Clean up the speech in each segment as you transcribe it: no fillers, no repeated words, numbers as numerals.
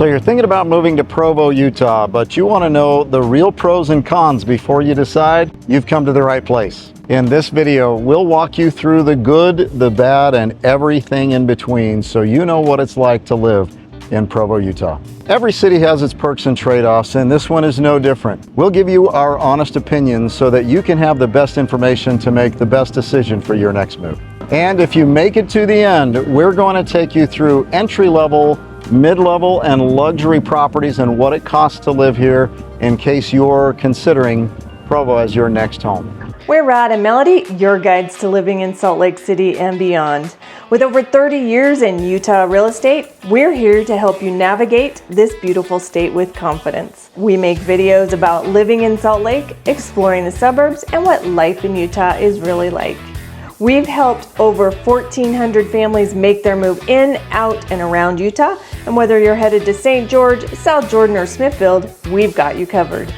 So you're thinking about moving to Provo, Utah, but you want to know the real pros and cons before you decide? You've come to the right place. In this video, we'll walk you through the good, the bad, and everything in between so you know what it's like to live in Provo, Utah. Every city has its perks and trade-offs, and this one is no different. We'll give you our honest opinions so that you can have the best information to make the best decision for your next move. And if you make it to the end, we're going to take you through entry-level, mid-level, and luxury properties and what it costs to live here in case you're considering Provo as your next home. We're Rod and Melody, your guides to living in Salt Lake City and beyond. With over 30 years in Utah real estate, we're here to help you navigate this beautiful state with confidence. We make videos about living in Salt Lake, exploring the suburbs, and what life in Utah is really like. We've helped over 1,400 families make their move in, out, and around Utah. And whether you're headed to St. George, South Jordan, or Smithfield, we've got you covered.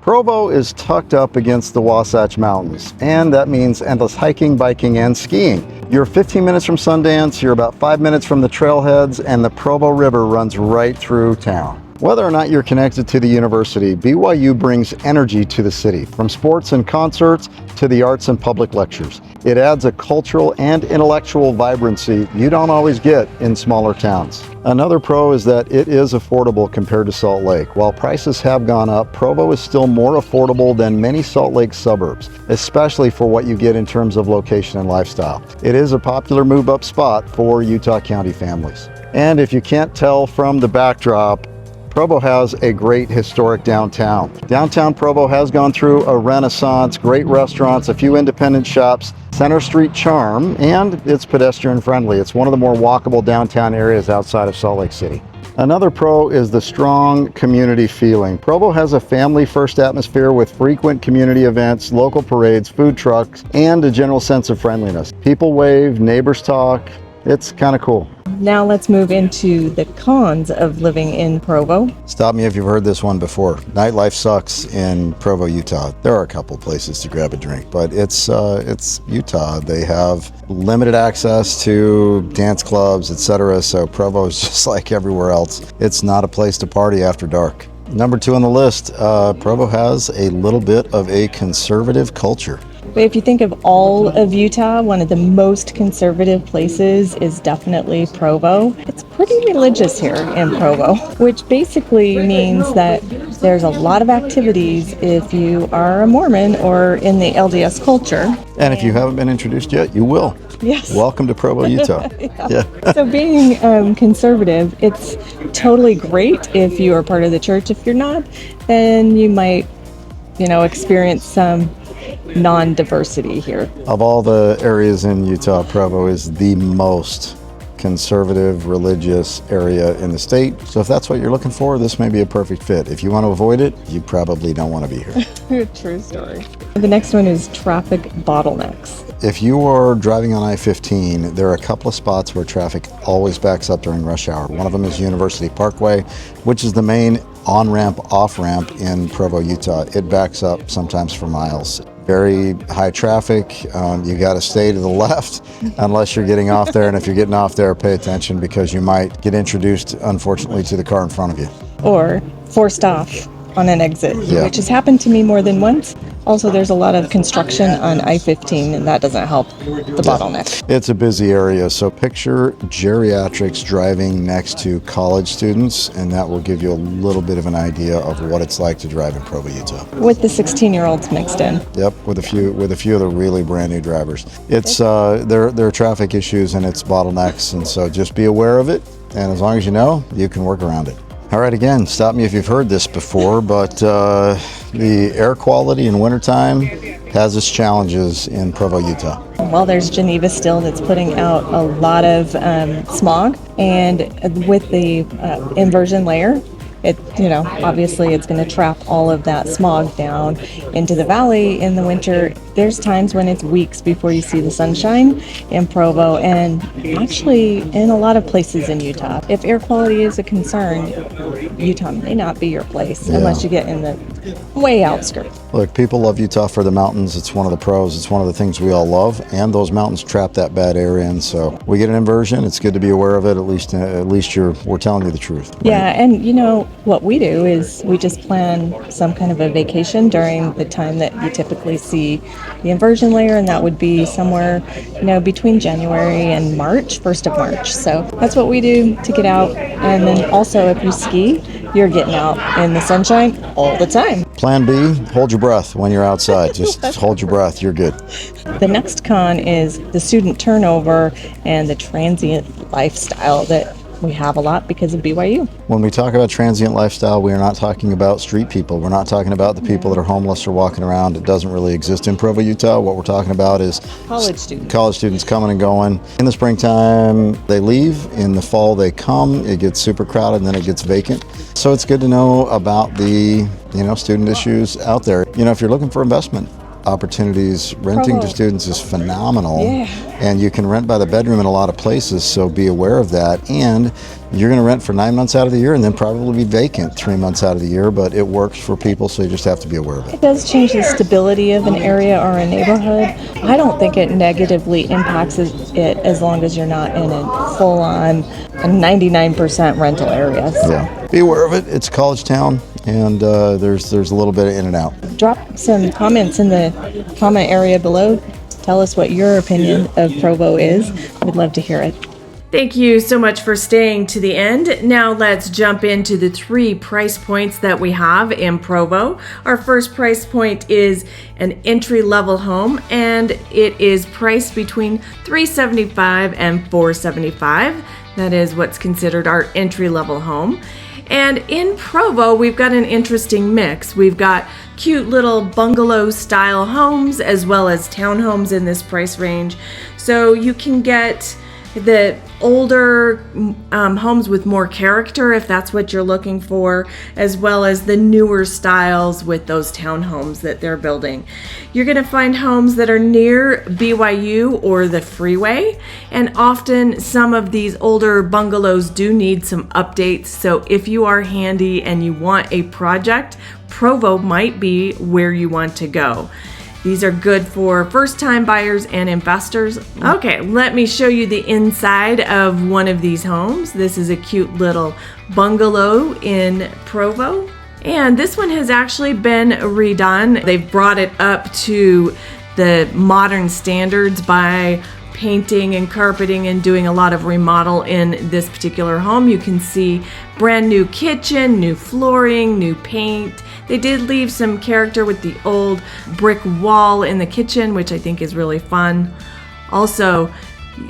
Provo is tucked up against the Wasatch Mountains, and that means endless hiking, biking, and skiing. You're 15 minutes from Sundance, you're about 5 minutes from the trailheads, and the Provo River runs right through town. Whether or not you're connected to the university, BYU brings energy to the city, from sports and concerts to the arts and public lectures. It adds a cultural and intellectual vibrancy you don't always get in smaller towns. Another pro is that it is affordable compared to Salt Lake. While prices have gone up, Provo is still more affordable than many Salt Lake suburbs, especially for what you get in terms of location and lifestyle. It is a popular move-up spot for Utah County families. And if you can't tell from the backdrop, Provo has a great historic downtown. Downtown Provo has gone through a renaissance, great restaurants, a few independent shops, Center Street charm, and it's pedestrian friendly. It's one of the more walkable downtown areas outside of Salt Lake City. Another pro is the strong community feeling. Provo has a family-first atmosphere with frequent community events, local parades, food trucks, and a general sense of friendliness. People wave, neighbors talk. It's kind of cool. Now let's move into the cons of living in Provo. Stop me if you've heard this one before. Nightlife sucks in Provo, Utah. There are a couple places to grab a drink, but it's Utah. They have limited access to dance clubs, etc. So Provo is just like everywhere else. It's not a place to party after dark. Number 2 on the list, Provo has a little bit of a conservative culture. But if you think of all of Utah, one of the most conservative places is definitely Provo. It's pretty religious here in Provo, which basically means that there's a lot of activities if you are a Mormon or in the LDS culture. And if you haven't been introduced yet, you will. Yes. Welcome to Provo, Utah. Yeah. So being conservative, it's totally great if you are part of the church. If you're not, then you might, experience some non-diversity here. Of all the areas in Utah, Provo is the most conservative religious area in the state. So if that's what you're looking for, this may be a perfect fit. If you want to avoid it, you probably don't want to be here. True story. The next one is traffic bottlenecks. If you are driving on I-15, there are a couple of spots where traffic always backs up during rush hour. One of them is University Parkway, which is the main on-ramp, off-ramp in Provo, Utah. It backs up sometimes for miles. Very high traffic. You got to stay to the left unless you're getting off there. And if you're getting off there, pay attention because you might get introduced, unfortunately, to the car in front of you. Or forced off on an exit, yeah, which has happened to me more than once. Also, there's a lot of construction on I-15, and that doesn't help the bottleneck. It's a busy area, so picture geriatrics driving next to college students, and that will give you a little bit of an idea of what it's like to drive in Provo, Utah. With the 16-year-olds mixed in. Yep, with a few of the really brand new drivers. It's there are traffic issues and it's bottlenecks, and so just be aware of it. And as long as you know, you can work around it. All right, again, stop me if you've heard this before, but the air quality in wintertime has its challenges in Provo, Utah. Well, there's Geneva still that's putting out a lot of smog, and with the inversion layer, Obviously it's going to trap all of that smog down into the valley in the winter. There's times when it's weeks before you see the sunshine in Provo, and actually in a lot of places in Utah. If air quality is a concern, Utah may not be your place unless you get in the way outskirts. Look, people love Utah for the mountains. It's one of the pros. It's one of the things we all love, and those mountains trap that bad air in. So we get an inversion. It's good to be aware of it. At least we're telling you the truth. Right? Yeah, and what we do is we just plan some kind of a vacation during the time that you typically see the inversion layer, and that would be somewhere between January and March, 1st of March. So that's what we do to get out. And then also if you ski, you're getting out in the sunshine all the time. Plan B, hold your breath when you're outside. Just hold your breath, you're good. The next con is the student turnover and the transient lifestyle that we have a lot because of BYU. When we talk about transient lifestyle, we are not talking about street people. We're not talking about the people that are homeless or walking around. It doesn't really exist in Provo, Utah. What we're talking about is college students coming and going. In the springtime, they leave. In the fall, they come. It gets super crowded, and then it gets vacant. So it's good to know about the student issues out there. If you're looking for investment opportunities, renting Provo to students is phenomenal. Yeah. And you can rent by the bedroom in a lot of places, so be aware of that. And you're going to rent for 9 months out of the year and then probably be vacant 3 months out of the year, but it works for people, so you just have to be aware of it. It does change the stability of an area or a neighborhood. I don't think it negatively impacts it as long as you're not in a full-on 99% rental area. So. Yeah. Be aware of it. It's a college town, and there's a little bit of in and out. Drop some comments in the comment area below. Tell us what your opinion of Provo is. We'd love to hear it. Thank you so much for staying to the end. Now let's jump into the 3 price points that we have in Provo. Our first price point is an entry-level home, and it is priced between $375 and $475. That is what's considered our entry-level home. And in Provo, we've got an interesting mix. We've got cute little bungalow-style homes as well as townhomes in this price range. So you can get the older homes with more character, if that's what you're looking for, as well as the newer styles with those townhomes that they're building. You're going to find homes that are near BYU or the freeway, and often some of these older bungalows do need some updates. So if you are handy and you want a project, Provo might be where you want to go. These are good for first-time buyers and investors. Okay, let me show you the inside of one of these homes. This is a cute little bungalow in Provo. And this one has actually been redone. They've brought it up to the modern standards by painting and carpeting and doing a lot of remodel in this particular home. You can see brand new kitchen, new flooring, new paint. They did leave some character with the old brick wall in the kitchen, which I think is really fun. Also,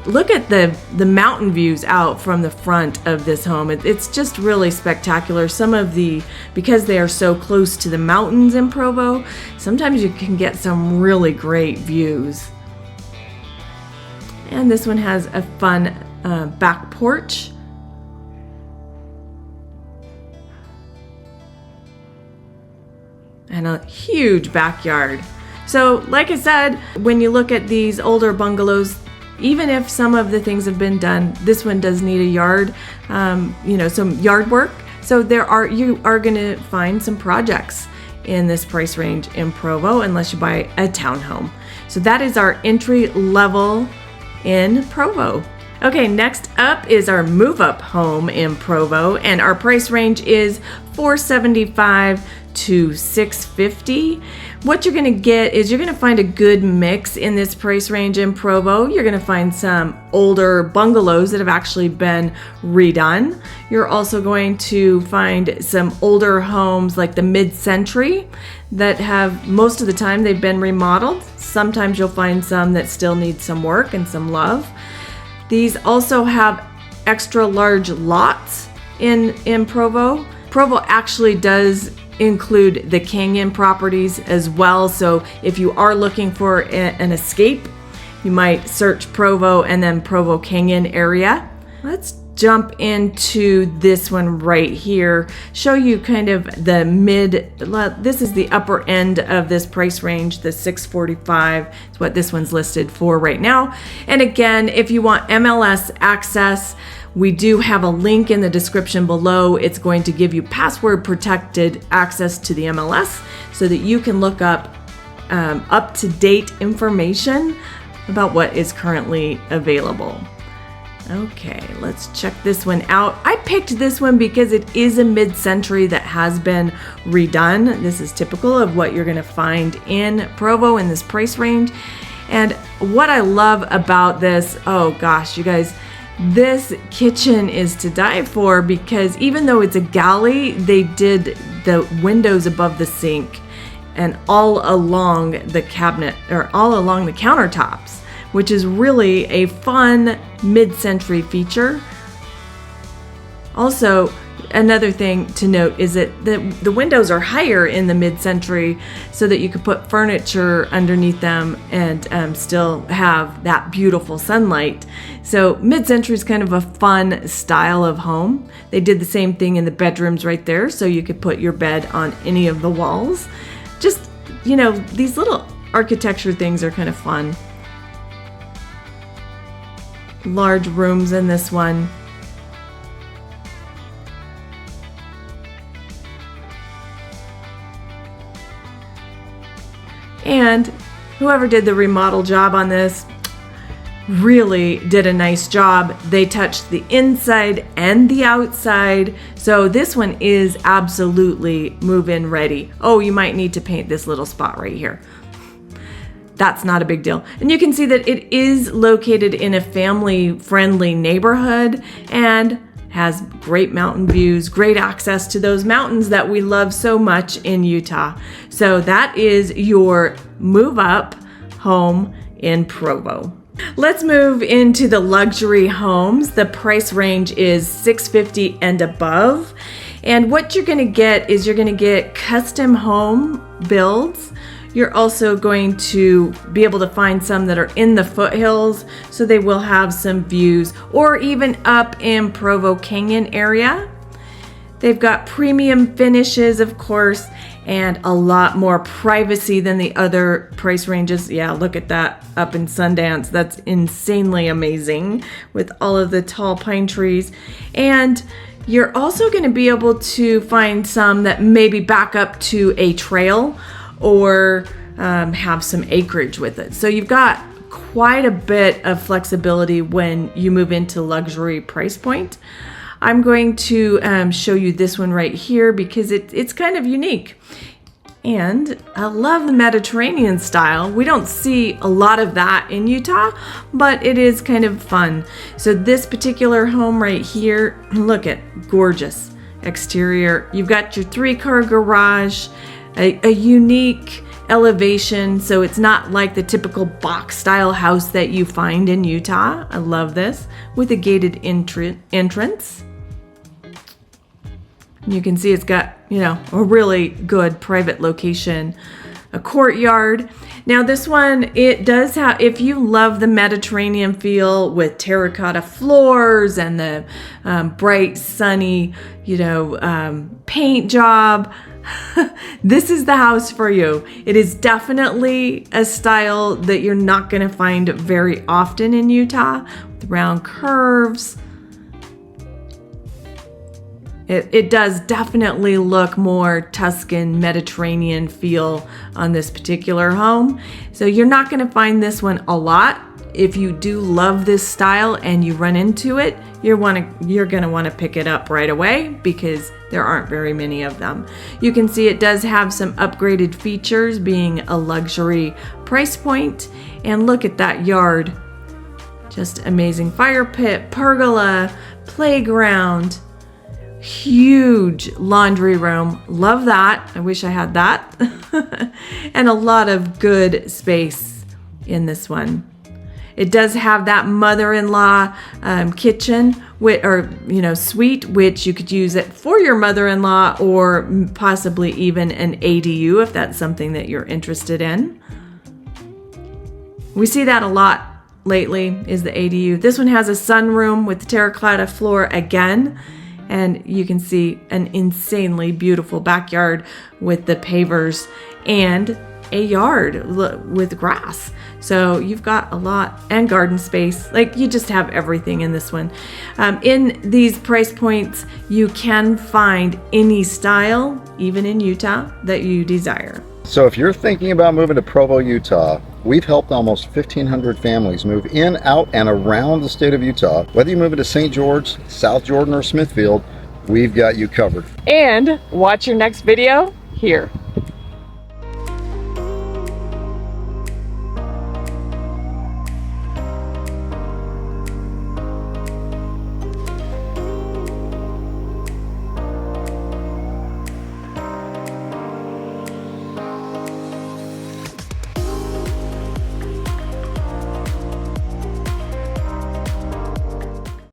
look at the mountain views out from the front of this home. It's just really spectacular. Because they are so close to the mountains in Provo, sometimes you can get some really great views. And this one has a fun back porch. And a huge backyard. So, like I said, when you look at these older bungalows, even if some of the things have been done, this one does need a yard, some yard work. So you are going to find some projects in this price range in Provo, unless you buy a townhome. So that is our entry level in Provo. Okay, next up is our move-up home in Provo, and our price range is $475 to $650. What you're going to get is you're going to find a good mix in this price range in Provo. You're going to find some older bungalows that have actually been redone. You're also going to find some older homes like the mid-century that have, most of the time, they've been remodeled. Sometimes you'll find some that still need some work and some love. These also have extra large lots in Provo. Provo actually does include the Canyon properties as well. So if you are looking for an escape, you might search Provo and then Provo Canyon area. Let's jump into this one right here, show you kind of the this is the upper end of this price range. The $645 is what this one's listed for right now. And again, if you want MLS access, we do have a link in the description below. It's going to give you password protected access to the MLS so that you can look up up-to-date information about what is currently available. Okay, let's check this one out. I picked this one because it is a mid-century that has been redone. This is typical of what you're gonna find in Provo in this price range. And what I love about this, oh gosh, you guys, this kitchen is to die for, because even though it's a galley, they did the windows above the sink and all along the cabinet, or all along the countertops, which is really a fun mid-century feature. Also, another thing to note is that the windows are higher in the mid-century so that you could put furniture underneath them and still have that beautiful sunlight. So mid-century is kind of a fun style of home. They did the same thing in the bedrooms right there, so you could put your bed on any of the walls. Just, you know, these little architecture things are kind of fun. Large rooms in this one. And whoever did the remodel job on this really did a nice job. They touched the inside and the outside. So this one is absolutely move-in ready. Oh, you might need to paint this little spot right here. That's not a big deal. And you can see that it is located in a family-friendly neighborhood and has great mountain views, great access to those mountains that we love so much in Utah. So that is your move-up home in Provo. Let's move into the luxury homes. The price range is $650 and above. And what you're gonna get is you're gonna get custom home builds. You're also going to be able to find some that are in the foothills, so they will have some views, or even up in Provo Canyon area. They've got premium finishes, of course, and a lot more privacy than the other price ranges. Yeah, look at that up in Sundance. That's insanely amazing with all of the tall pine trees. And you're also going to be able to find some that maybe back up to a trail or have some acreage with it. So you've got quite a bit of flexibility when you move into luxury price point. I'm going to show you this one right here because it's kind of unique. And I love the Mediterranean style. We don't see a lot of that in Utah, but it is kind of fun. So this particular home right here, look at gorgeous exterior. You've got your 3-car garage, a unique elevation, so it's not like the typical box style house that you find in Utah. I love this, with a gated entrance. You can see it's got, you know, a really good private location, a courtyard. Now this one, it does have, if you love the Mediterranean feel with terracotta floors and the bright sunny, you know, paint job, this is the house for you. It is definitely a style that you're not going to find very often in Utah, with round curves. It does definitely look more Tuscan Mediterranean feel on this particular home. So you're not going to find this one a lot. If you do love this style and you run into it, you're going to want to pick it up right away because there aren't very many of them. You can see it does have some upgraded features, being a luxury price point. And look at that yard. Just amazing. Fire pit, pergola, playground, huge laundry room. Love that. I wish I had that. And a lot of good space in this one. It does have that mother-in-law kitchen, suite, which you could use it for your mother-in-law or possibly even an ADU if that's something that you're interested in. We see that a lot lately is the ADU. This one has a sunroom with the terracotta floor again, and you can see an insanely beautiful backyard with the pavers and a yard with grass. So you've got a lot, and garden space. Like, you just have everything in this one. In these price points, you can find any style, even in Utah, that you desire. So if you're thinking about moving to Provo, Utah, we've helped almost 1,500 families move in, out, and around the state of Utah. Whether you're moving to St. George, South Jordan, or Smithfield, we've got you covered. And watch your next video here.